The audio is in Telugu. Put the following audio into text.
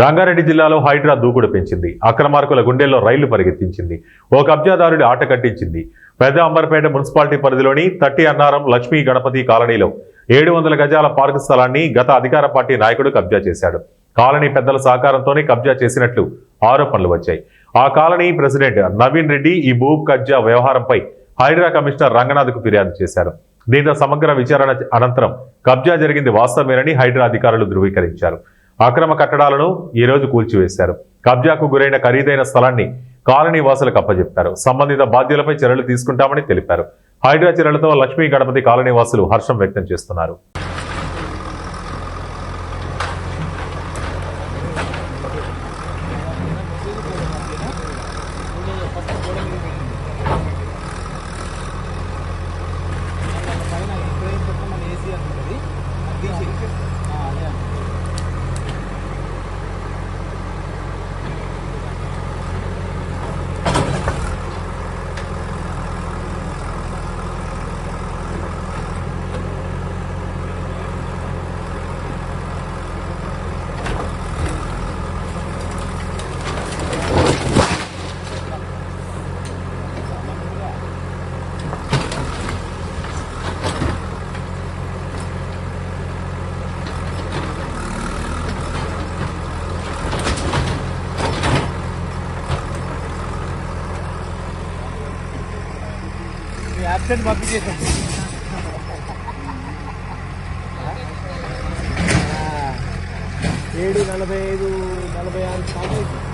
రంగారెడ్డి జిల్లాలో హైడ్రా దూకుడు పెంచింది. అక్రమార్కుల గుండెల్లో రైళ్లు పరిగెత్తించింది. ఓ కబ్జాదారుడి ఆట కట్టించింది. పెద్ద అంబర్పేట మున్సిపాలిటీ పరిధిలోని తట్టి అన్నారం లక్ష్మీ గణపతి కాలనీలో 700 గజాల పార్కు స్థలాన్ని గత అధికార పార్టీ నాయకుడు కబ్జా చేశాడు. కాలనీ పెద్దల సహకారంతోనే కబ్జా చేసినట్లు ఆరోపణలు వచ్చాయి. ఆ కాలనీ ప్రెసిడెంట్ నవీన్ రెడ్డి ఈ భూ కబ్జా వ్యవహారంపై హైడ్రా కమిషనర్ రంగనాథ్కు ఫిర్యాదు చేశారు. దీంతో సమగ్ర విచారణ అనంతరం కబ్జా జరిగింది వాస్తవమేనని హైడ్రా అధికారులు ధృవీకరించారు. అక్రమ కట్టడాలను ఈ రోజు కూల్చివేశారు. కబ్జాకు గురైన ఖరీదైన స్థలాన్ని కాలనీ వాసులకు అప్పజెప్పారు. సంబంధిత బాధ్యులపై చర్యలు తీసుకుంటామని తెలిపారు. హైడ్రా చర్యలతో లక్ష్మీ గణపతి కాలనీ వాసులు హర్షం వ్యక్తం చేస్తున్నారు. అబ్సెంట్ పంపించేసాం. 7:45, 46